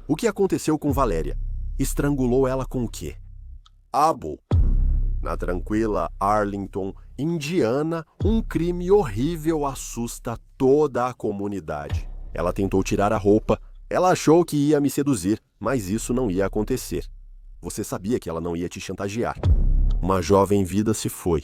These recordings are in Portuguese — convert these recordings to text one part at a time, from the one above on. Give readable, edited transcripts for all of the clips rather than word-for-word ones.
O que aconteceu com Valéria? Estrangulou ela com o quê? Abo. Na tranquila Arlington, Indiana, um crime horrível assusta toda a comunidade. Ela tentou tirar a roupa. Ela achou que ia me seduzir, mas isso não ia acontecer. Você sabia que ela não ia te chantagear. Uma jovem vida se foi.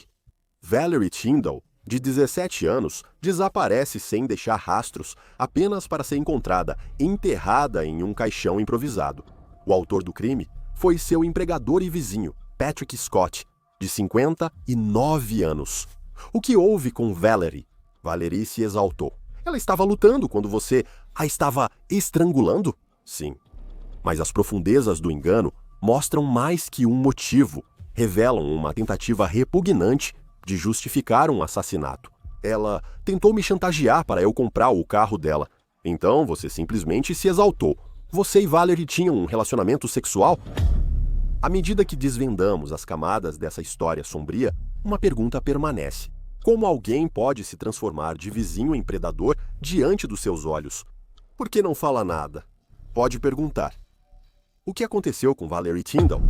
Valerie Tyndall, de 17 anos, desaparece sem deixar rastros, apenas para ser encontrada enterrada em um caixão improvisado. O autor do crime foi seu empregador e vizinho, Patrick Scott, de 59 anos. O que houve com Valerie? Valerie se exaltou. Ela estava lutando quando você a estava estrangulando? Sim. Mas as profundezas do engano mostram mais que um motivo. Revelam uma tentativa repugnante de justificar um assassinato. Ela tentou me chantagear para eu comprar o carro dela. Então você simplesmente se exaltou. Você e Valerie tinham um relacionamento sexual? À medida que desvendamos as camadas dessa história sombria, uma pergunta permanece. Como alguém pode se transformar de vizinho em predador diante dos seus olhos? Por que não fala nada? Pode perguntar. O que aconteceu com Valerie Tyndall?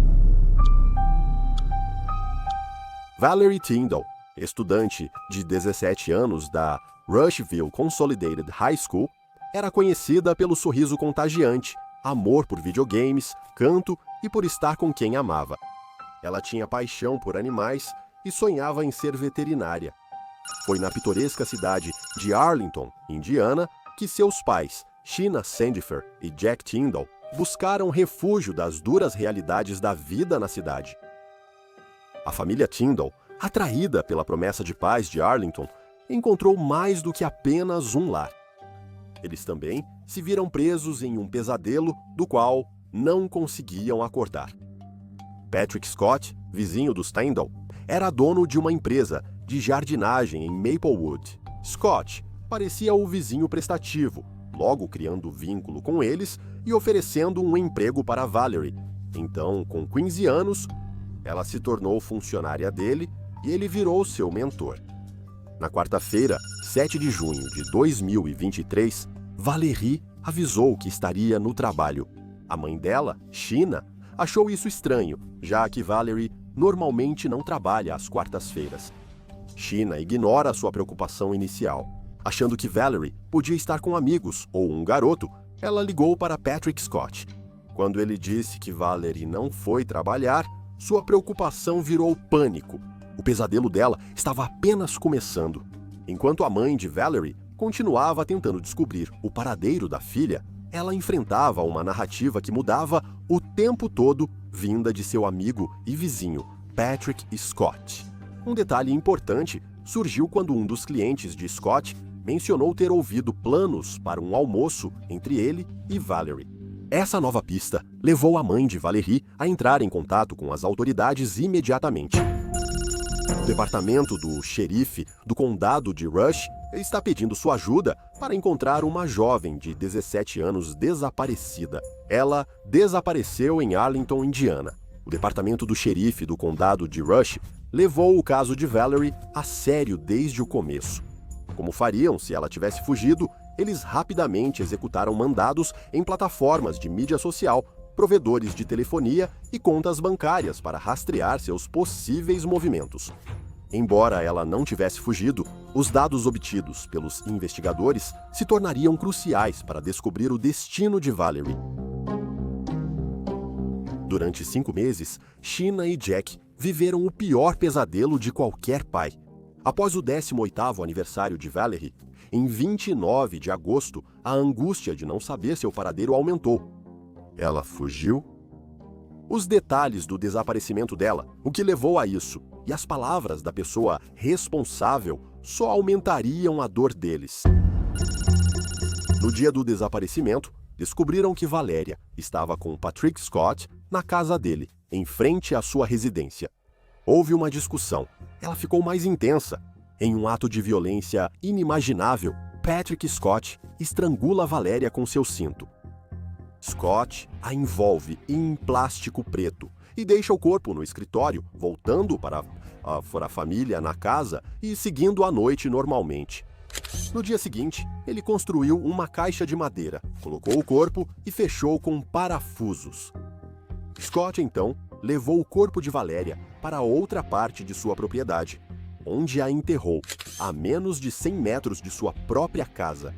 Valerie Tyndall, estudante de 17 anos da Rushville Consolidated High School, era conhecida pelo sorriso contagiante, amor por videogames, canto e por estar com quem amava. Ela tinha paixão por animais e sonhava em ser veterinária. Foi na pitoresca cidade de Arlington, Indiana, que seus pais, Sheena Sandifer e Jack Tyndall, buscaram refúgio das duras realidades da vida na cidade. A família Tyndall, atraída pela promessa de paz de Arlington, encontrou mais do que apenas um lar. Eles também se viram presos em um pesadelo do qual não conseguiam acordar. Patrick Scott, vizinho dos Tyndall, era dono de uma empresa de jardinagem em Maplewood. Scott parecia o vizinho prestativo, logo criando vínculo com eles e oferecendo um emprego para Valerie. Então, com 15 anos, ela se tornou funcionária dele e ele virou seu mentor. Na quarta-feira, 7 de junho de 2023, Valerie avisou que estaria no trabalho. A mãe dela, Sheena, achou isso estranho, já que Valerie normalmente não trabalha às quartas-feiras. Sheena ignora sua preocupação inicial. Achando que Valerie podia estar com amigos ou um garoto, ela ligou para Patrick Scott. Quando ele disse que Valerie não foi trabalhar, sua preocupação virou pânico. O pesadelo dela estava apenas começando. Enquanto a mãe de Valerie continuava tentando descobrir o paradeiro da filha, ela enfrentava uma narrativa que mudava o tempo todo, vinda de seu amigo e vizinho, Patrick Scott. Um detalhe importante surgiu quando um dos clientes de Scott mencionou ter ouvido planos para um almoço entre ele e Valerie. Essa nova pista levou a mãe de Valerie a entrar em contato com as autoridades imediatamente. O departamento do xerife do condado de Rush está pedindo sua ajuda para encontrar uma jovem de 17 anos desaparecida. Ela desapareceu em Arlington, Indiana. O departamento do xerife do condado de Rush levou o caso de Valerie a sério desde o começo. Como fariam se ela tivesse fugido, eles rapidamente executaram mandados em plataformas de mídia social, provedores de telefonia e contas bancárias para rastrear seus possíveis movimentos. Embora ela não tivesse fugido, os dados obtidos pelos investigadores se tornariam cruciais para descobrir o destino de Valerie. Durante 5 meses, Sheena e Jack viveram o pior pesadelo de qualquer pai. Após o 18º aniversário de Valerie, em 29 de agosto, a angústia de não saber seu paradeiro aumentou. Ela fugiu? Os detalhes do desaparecimento dela, o que levou a isso, e as palavras da pessoa responsável só aumentariam a dor deles. No dia do desaparecimento, descobriram que Valéria estava com Patrick Scott na casa dele, em frente à sua residência. Houve uma discussão. Ela ficou mais intensa. Em um ato de violência inimaginável, Patrick Scott estrangula Valéria com seu cinto. Scott a envolve em plástico preto e deixa o corpo no escritório, voltando para a família na casa e seguindo a noite normalmente. No dia seguinte, ele construiu uma caixa de madeira, colocou o corpo e fechou com parafusos. Scott, então, levou o corpo de Valéria para outra parte de sua propriedade, onde a enterrou, a menos de 100 metros de sua própria casa.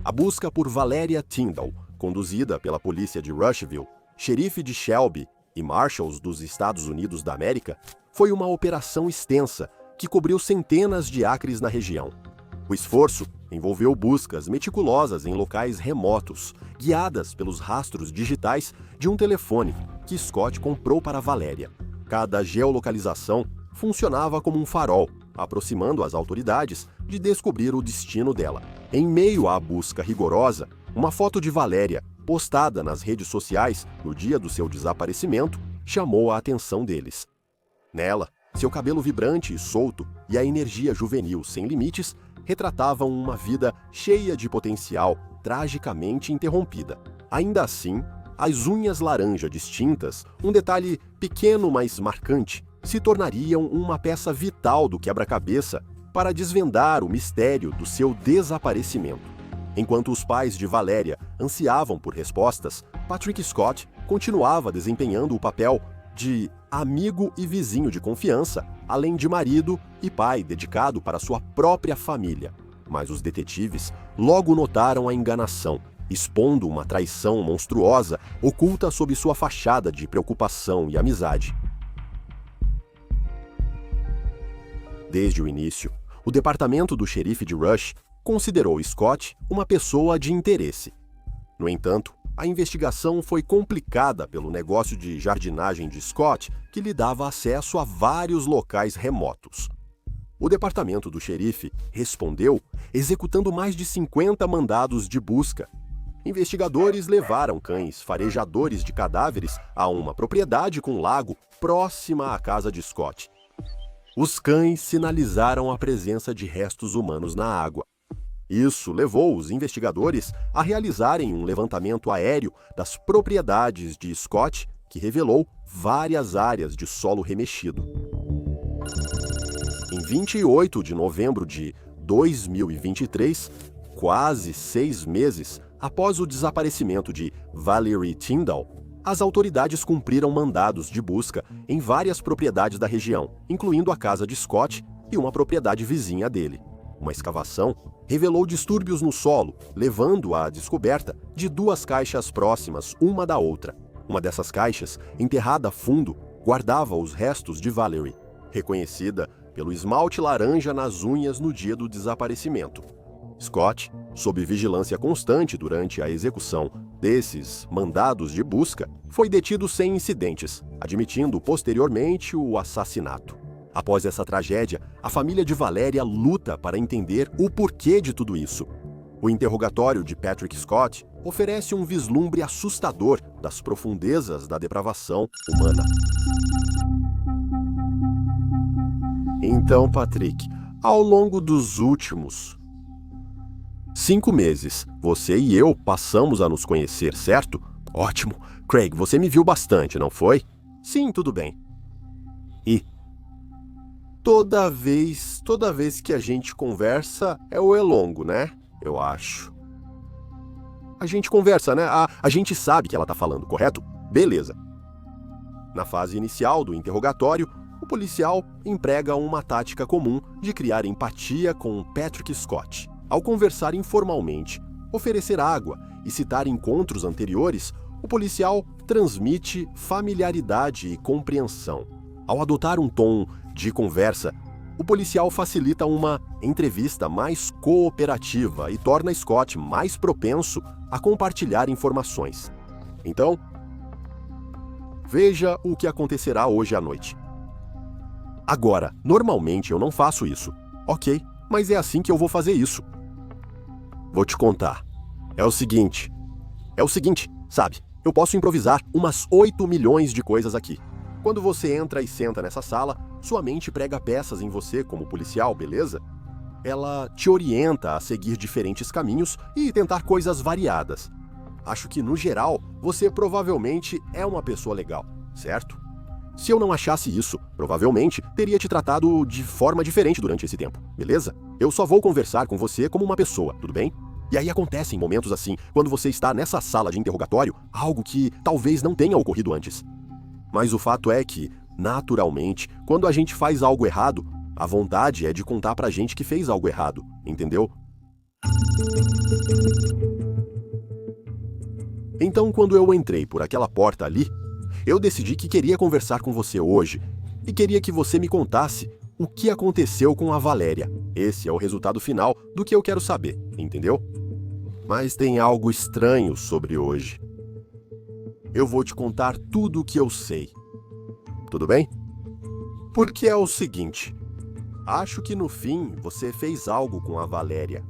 A busca por Valeria Tyndall, conduzida pela polícia de Rushville, xerife de Shelby e marshals dos Estados Unidos da América, foi uma operação extensa que cobriu centenas de acres na região. O esforço envolveu buscas meticulosas em locais remotos, guiadas pelos rastros digitais de um telefone que Scott comprou para Valéria. Cada geolocalização funcionava como um farol, aproximando as autoridades de descobrir o destino dela. Em meio à busca rigorosa, uma foto de Valéria, postada nas redes sociais no dia do seu desaparecimento, chamou a atenção deles. Nela, seu cabelo vibrante e solto e a energia juvenil sem limites retratavam uma vida cheia de potencial, tragicamente interrompida. Ainda assim, as unhas laranja distintas, um detalhe pequeno mas marcante, se tornariam uma peça vital do quebra-cabeça para desvendar o mistério do seu desaparecimento. Enquanto os pais de Valéria ansiavam por respostas, Patrick Scott continuava desempenhando o papel de amigo e vizinho de confiança, além de marido e pai dedicado para sua própria família. Mas os detetives logo notaram a enganação, expondo uma traição monstruosa oculta sob sua fachada de preocupação e amizade. Desde o início, o departamento do xerife de Rush considerou Scott uma pessoa de interesse. No entanto, a investigação foi complicada pelo negócio de jardinagem de Scott, que lhe dava acesso a vários locais remotos. O departamento do xerife respondeu executando mais de 50 mandados de busca. Investigadores levaram cães farejadores de cadáveres a uma propriedade com lago próxima à casa de Scott. Os cães sinalizaram a presença de restos humanos na água. Isso levou os investigadores a realizarem um levantamento aéreo das propriedades de Scott, que revelou várias áreas de solo remexido. Em 28 de novembro de 2023, quase 6 meses após o desaparecimento de Valerie Tyndall, as autoridades cumpriram mandados de busca em várias propriedades da região, incluindo a casa de Scott e uma propriedade vizinha dele. Uma escavação revelou distúrbios no solo, levando à descoberta de 2 caixas próximas uma da outra. Uma dessas caixas, enterrada a fundo, guardava os restos de Valerie, reconhecida pelo esmalte laranja nas unhas no dia do desaparecimento. Scott, sob vigilância constante durante a execução desses mandados de busca, foi detido sem incidentes, admitindo posteriormente o assassinato. Após essa tragédia, a família de Valéria luta para entender o porquê de tudo isso. O interrogatório de Patrick Scott oferece um vislumbre assustador das profundezas da depravação humana. Então, Patrick, ao longo dos últimos 5 meses, você e eu passamos a nos conhecer, certo? Ótimo. Craig, você me viu bastante, não foi? Sim, tudo bem. E Toda vez que a gente conversa, é o Elongo, né? Eu acho. A gente conversa, né? A gente sabe que ela tá falando, correto? Beleza. Na fase inicial do interrogatório, o policial emprega uma tática comum de criar empatia com Patrick Scott. Ao conversar informalmente, oferecer água e citar encontros anteriores, o policial transmite familiaridade e compreensão. Ao adotar um tom de conversa, o policial facilita uma entrevista mais cooperativa e torna Scott mais propenso a compartilhar informações. Então, veja o que acontecerá hoje à noite. Agora, normalmente eu não faço isso. Ok, mas é assim que eu vou fazer isso. Vou te contar. É o seguinte, sabe? Eu posso improvisar umas 8 milhões de coisas aqui. Quando você entra e senta nessa sala, sua mente prega peças em você como policial, beleza? Ela te orienta a seguir diferentes caminhos e tentar coisas variadas. Acho que, no geral, você provavelmente é uma pessoa legal, certo? Se eu não achasse isso, provavelmente teria te tratado de forma diferente durante esse tempo, beleza? Eu só vou conversar com você como uma pessoa, tudo bem? E aí acontecem momentos assim, quando você está nessa sala de interrogatório, algo que talvez não tenha ocorrido antes. Mas o fato é que, naturalmente, quando a gente faz algo errado, a vontade é de contar pra gente que fez algo errado, entendeu? Então, quando eu entrei por aquela porta ali, eu decidi que queria conversar com você hoje e queria que você me contasse o que aconteceu com a Valéria. Esse é o resultado final do que eu quero saber, entendeu? Mas tem algo estranho sobre hoje. Eu vou te contar tudo o que eu sei. Tudo bem? Porque é o seguinte, acho que no fim você fez algo com a Valéria.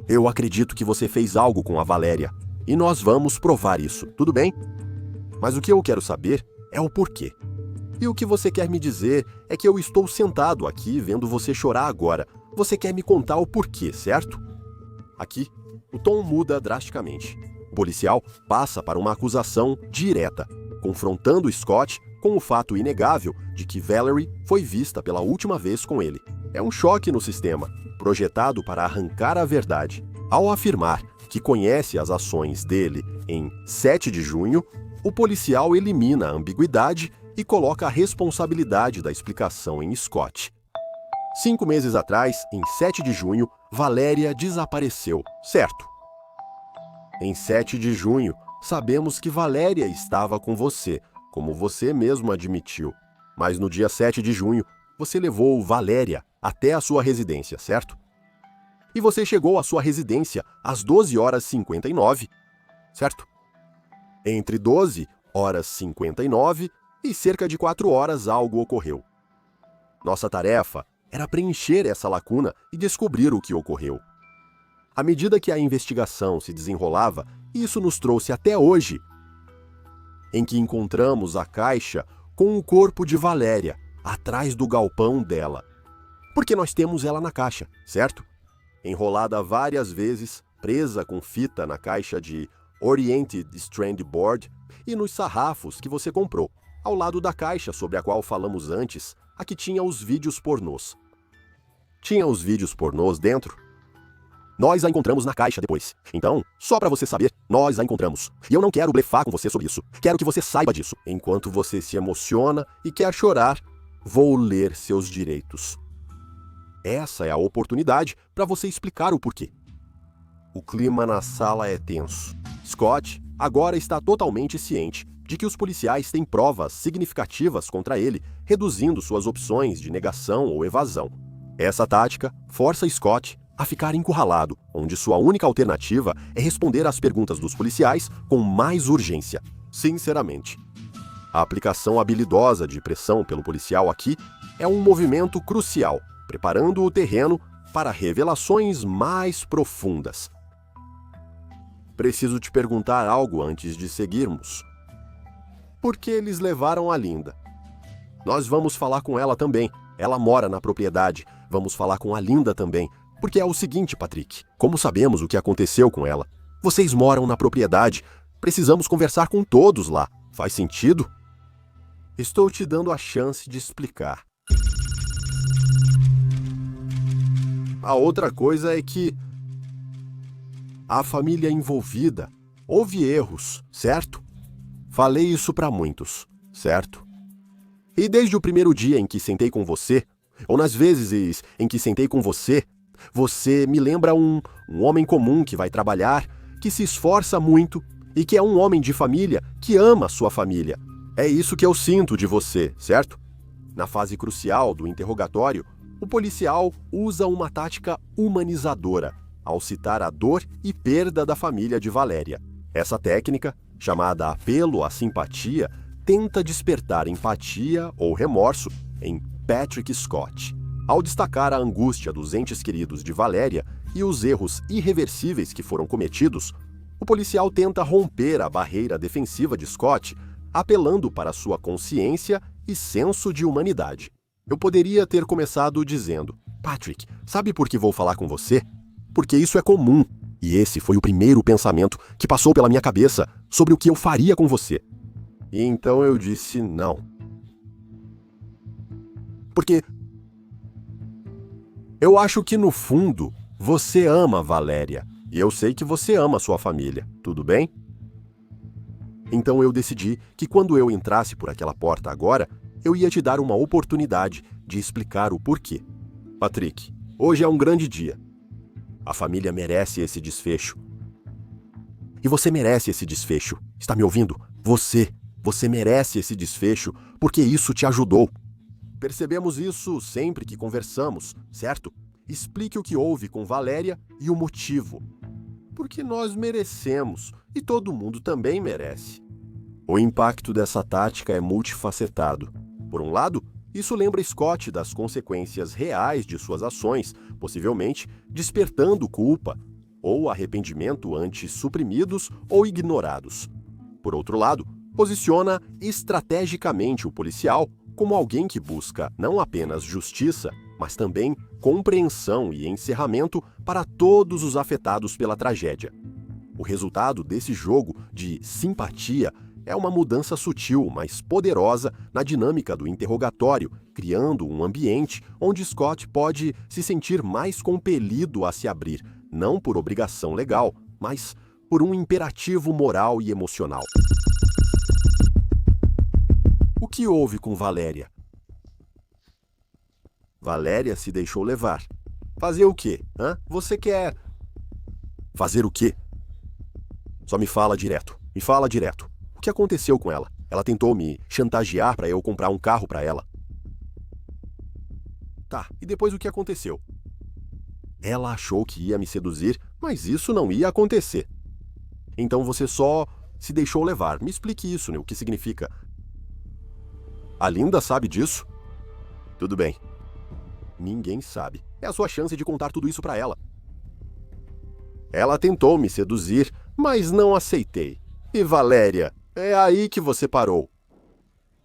Eu acredito que você fez algo com a Valéria. E nós vamos provar isso, tudo bem? Mas o que eu quero saber é o porquê. E o que você quer me dizer é que eu estou sentado aqui vendo você chorar agora. Você quer me contar o porquê, certo? Aqui, o tom muda drasticamente. O policial passa para uma acusação direta, confrontando Scott com o fato inegável de que Valerie foi vista pela última vez com ele. É um choque no sistema, projetado para arrancar a verdade. Ao afirmar que conhece as ações dele em 7 de junho, o policial elimina a ambiguidade e coloca a responsabilidade da explicação em Scott. 5 meses atrás, em 7 de junho, Valéria desapareceu, certo? Em 7 de junho, sabemos que Valéria estava com você, como você mesmo admitiu. Mas no dia 7 de junho, você levou Valéria até a sua residência, certo? E você chegou à sua residência às 12h59, certo? Entre 12h59 e cerca de 4 horas algo ocorreu. Nossa tarefa era preencher essa lacuna e descobrir o que ocorreu. À medida que a investigação se desenrolava, isso nos trouxe até hoje, em que encontramos a caixa com o corpo de Valéria atrás do galpão dela. Porque nós temos ela na caixa, certo? Enrolada várias vezes, presa com fita na caixa de Oriented Strand Board e nos sarrafos que você comprou, ao lado da caixa sobre a qual falamos antes, a que tinha os vídeos pornôs. Tinha os vídeos pornôs dentro? Nós a encontramos na caixa depois. Então, só pra você saber, nós a encontramos. E eu não quero blefar com você sobre isso. Quero que você saiba disso. Enquanto você se emociona e quer chorar, vou ler seus direitos. Essa é a oportunidade para você explicar o porquê. O clima na sala é tenso. Scott agora está totalmente ciente de que os policiais têm provas significativas contra ele, reduzindo suas opções de negação ou evasão. Essa tática força Scott a ficar encurralado, onde sua única alternativa é responder às perguntas dos policiais com mais urgência. Sinceramente, a aplicação habilidosa de pressão pelo policial aqui é um movimento crucial, preparando o terreno para revelações mais profundas. Preciso te perguntar algo antes de seguirmos. Por que eles levaram a Linda? Nós vamos falar com ela também. Ela mora na propriedade. Vamos falar com a Linda também. Porque é o seguinte, Patrick. Como sabemos o que aconteceu com ela? Vocês moram na propriedade. Precisamos conversar com todos lá. Faz sentido? Estou te dando a chance de explicar. A outra coisa é que a família envolvida, houve erros, certo? Falei isso para muitos, certo? E desde o primeiro dia em que sentei com você, ou nas vezes em que sentei com você, você me lembra um homem comum que vai trabalhar, que se esforça muito e que é um homem de família que ama sua família. É isso que eu sinto de você, certo? Na fase crucial do interrogatório, o policial usa uma tática humanizadora ao citar a dor e perda da família de Valéria. Essa técnica, chamada apelo à simpatia, tenta despertar empatia ou remorso em Patrick Scott. Ao destacar a angústia dos entes queridos de Valéria e os erros irreversíveis que foram cometidos, o policial tenta romper a barreira defensiva de Scott, apelando para sua consciência e senso de humanidade. Eu poderia ter começado dizendo: Patrick, sabe por que vou falar com você? Porque isso é comum. E esse foi o primeiro pensamento que passou pela minha cabeça sobre o que eu faria com você. E então eu disse não. Porque Eu acho que no fundo você ama Valéria e eu sei que você ama sua família, tudo bem? Então eu decidi que quando eu entrasse por aquela porta agora, eu ia te dar uma oportunidade de explicar o porquê. Patrick, hoje é um grande dia. A família merece esse desfecho. E você merece esse desfecho. Está me ouvindo? Você merece esse desfecho porque isso te ajudou. Percebemos isso sempre que conversamos, certo? Explique o que houve com Valéria e o motivo. Porque nós merecemos e todo mundo também merece. O impacto dessa tática é multifacetado. Por um lado, isso lembra Scott das consequências reais de suas ações, possivelmente despertando culpa ou arrependimento ante suprimidos ou ignorados. Por outro lado, posiciona estrategicamente o policial como alguém que busca não apenas justiça, mas também compreensão e encerramento para todos os afetados pela tragédia. O resultado desse jogo de simpatia é uma mudança sutil, mas poderosa na dinâmica do interrogatório, criando um ambiente onde Scott pode se sentir mais compelido a se abrir, não por obrigação legal, mas por um imperativo moral e emocional. O que houve com Valéria? Valéria se deixou levar. Fazer o quê? Você quer... Fazer o quê? Só me fala direto. Me fala direto. O que aconteceu com ela? Ela tentou me chantagear para eu comprar um carro para ela. Tá, e depois o que aconteceu? Ela achou que ia me seduzir, mas isso não ia acontecer. Então você só se deixou levar. Me explique isso, né? O que significa? A Linda sabe disso? Tudo bem. Ninguém sabe. É a sua chance de contar tudo isso para ela. Ela tentou me seduzir, mas não aceitei. E Valéria, é aí que você parou.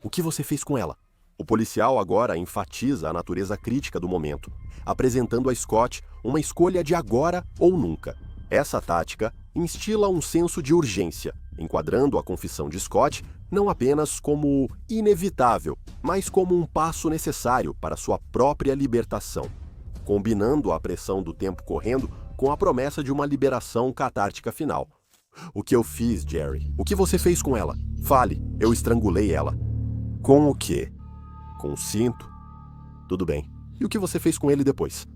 O que você fez com ela? O policial agora enfatiza a natureza crítica do momento, apresentando a Scott uma escolha de agora ou nunca. Essa tática instila um senso de urgência, enquadrando a confissão de Scott não apenas como inevitável, mas como um passo necessário para sua própria libertação, combinando a pressão do tempo correndo com a promessa de uma liberação catártica final. O que eu fiz, Jerry? O que você fez com ela? Fale, eu estrangulei ela. Com o quê? Com o cinto? Tudo bem. E o que você fez com ele depois?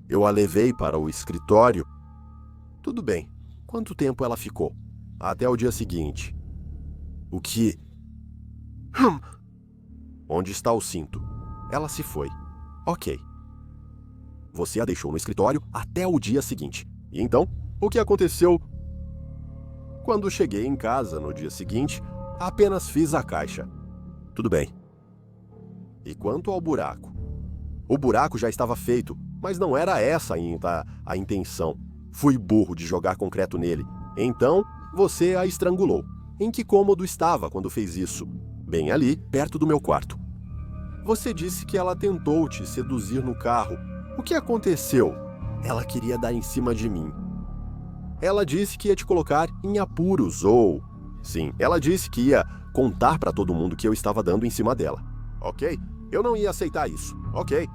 Eu a levei para o escritório. Tudo bem. Quanto tempo ela ficou? Até o dia seguinte. O que? Onde está o cinto? Ela se foi. Ok. Você a deixou no escritório até o dia seguinte. E então, o que aconteceu? Quando cheguei em casa no dia seguinte, apenas fiz a caixa. Tudo bem. E quanto ao buraco? O buraco já estava feito, mas não era essa a intenção. Fui burro de jogar concreto nele. Então, você a estrangulou. Em que cômodo estava quando fez isso? Bem ali, perto do meu quarto. Você disse que ela tentou te seduzir no carro. O que aconteceu? Ela queria dar em cima de mim. Ela disse que ia te colocar em apuros, ou... Sim, ela disse que ia contar para todo mundo que eu estava dando em cima dela. Ok? Eu não ia aceitar isso. Ok?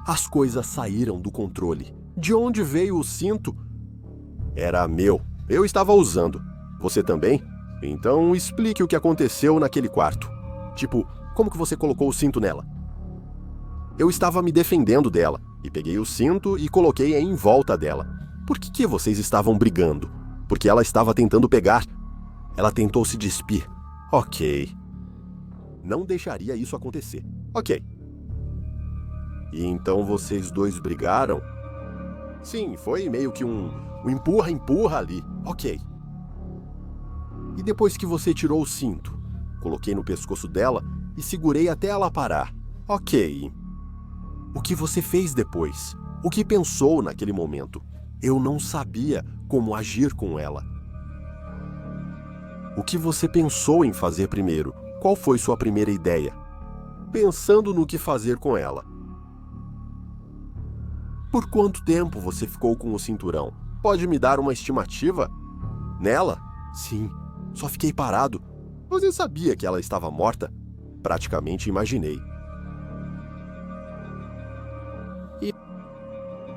As coisas saíram do controle. De onde veio o cinto? Era meu. Eu estava usando. Você também? Então explique o que aconteceu naquele quarto. Tipo, como que você colocou o cinto nela? Eu estava me defendendo dela, e peguei o cinto e coloquei em volta dela. Por que vocês estavam brigando? Porque ela estava tentando pegar. Ela tentou se despir. Ok. Não deixaria isso acontecer. Ok. E então vocês dois brigaram? Sim, foi meio que um empurra-empurra ali. Ok. E depois que você tirou o cinto? Coloquei no pescoço dela e segurei até ela parar. Ok. O que você fez depois? O que pensou naquele momento? Eu não sabia como agir com ela. O que você pensou em fazer primeiro? Qual foi sua primeira ideia? Pensando no que fazer com ela. Por quanto tempo você ficou com o cinturão? Pode me dar uma estimativa? Nela? Sim, só fiquei parado. Você sabia que ela estava morta? Praticamente imaginei.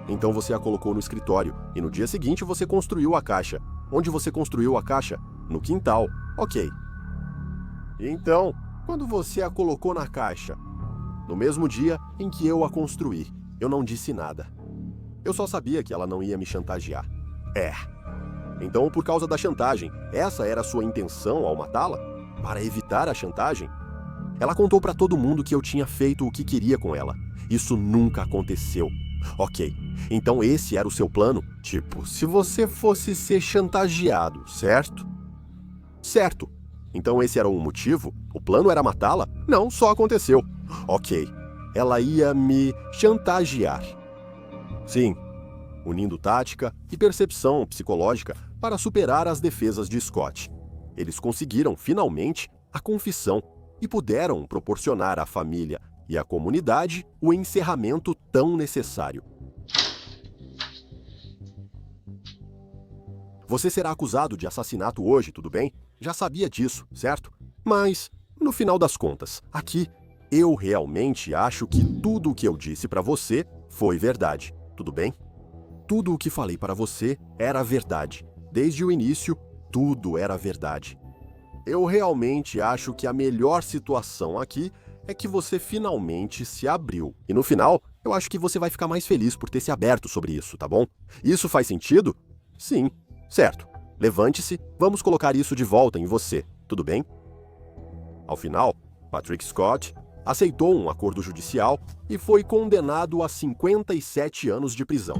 Então você a colocou no escritório e no dia seguinte você construiu a caixa. Onde você construiu a caixa? No quintal. Ok. Então, quando você a colocou na caixa? No mesmo dia em que eu a construí, eu não disse nada. Eu só sabia que ela não ia me chantagear. Então, por causa da chantagem, essa era a sua intenção ao matá-la? Para evitar a chantagem? Ela contou para todo mundo que eu tinha feito o que queria com ela. Isso nunca aconteceu. Ok, então esse era o seu plano? Tipo, se você fosse ser chantageado, certo? Certo. Então esse era o motivo? O plano era matá-la? Não, só aconteceu. Ok, ela ia me chantagear. Sim, unindo tática e percepção psicológica para superar as defesas de Scott. Eles conseguiram, finalmente, a confissão e puderam proporcionar à família e à comunidade o encerramento tão necessário. Você será acusado de assassinato hoje, tudo bem? Já sabia disso, certo? Mas, no final das contas, aqui, eu realmente acho que tudo o que eu disse para você foi verdade, tudo bem? Tudo o que falei para você era verdade. Desde o início, tudo era verdade. Eu realmente acho que a melhor situação aqui é que você finalmente se abriu. E no final, eu acho que você vai ficar mais feliz por ter se aberto sobre isso, tá bom? Isso faz sentido? Sim. Certo. Levante-se, vamos colocar isso de volta em você, tudo bem? Ao final, Patrick Scott aceitou um acordo judicial e foi condenado a 57 anos de prisão.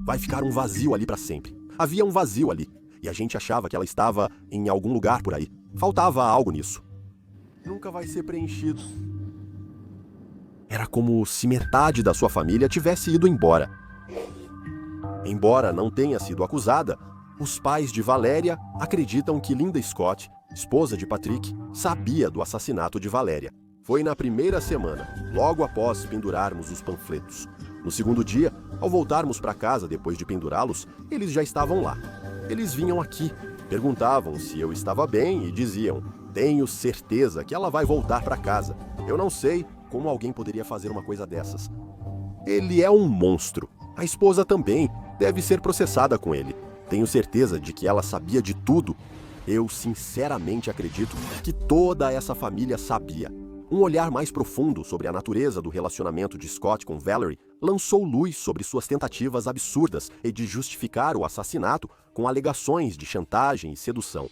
Vai ficar um vazio ali para sempre. Havia um vazio ali, e a gente achava que ela estava em algum lugar por aí. Faltava algo nisso. Nunca vai ser preenchido. Era como se metade da sua família tivesse ido embora. Embora não tenha sido acusada, os pais de Valéria acreditam que Linda Scott, esposa de Patrick, sabia do assassinato de Valéria. Foi na primeira semana, logo após pendurarmos os panfletos. No segundo dia, ao voltarmos para casa depois de pendurá-los, eles já estavam lá. Eles vinham aqui, perguntavam se eu estava bem e diziam: "Tenho certeza que ela vai voltar para casa. Eu não sei como alguém poderia fazer uma coisa dessas." Ele é um monstro. A esposa também deve ser processada com ele. Tenho certeza de que ela sabia de tudo. Eu sinceramente acredito que toda essa família sabia. Um olhar mais profundo sobre a natureza do relacionamento de Scott com Valerie lançou luz sobre suas tentativas absurdas e de justificar o assassinato com alegações de chantagem e sedução.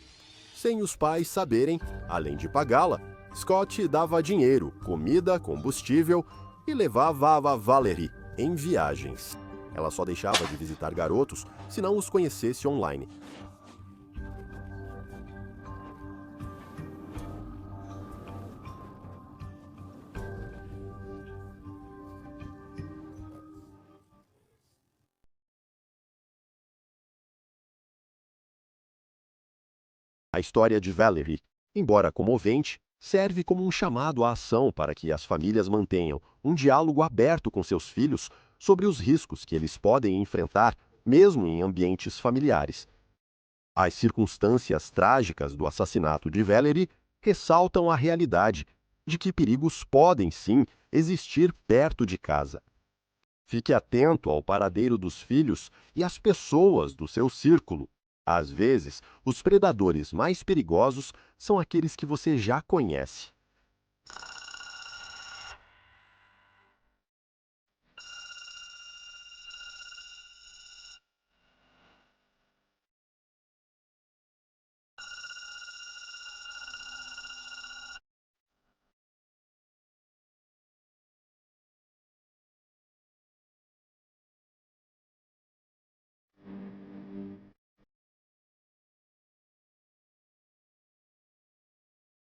Sem os pais saberem, além de pagá-la, Scott dava dinheiro, comida, combustível e levava a Valerie em viagens. Ela só deixava de visitar garotos se não os conhecesse online. A história de Valerie, embora comovente, serve como um chamado à ação para que as famílias mantenham um diálogo aberto com seus filhos sobre os riscos que eles podem enfrentar, mesmo em ambientes familiares. As circunstâncias trágicas do assassinato de Valerie ressaltam a realidade de que perigos podem, sim, existir perto de casa. Fique atento ao paradeiro dos filhos e às pessoas do seu círculo. Às vezes, os predadores mais perigosos são aqueles que você já conhece.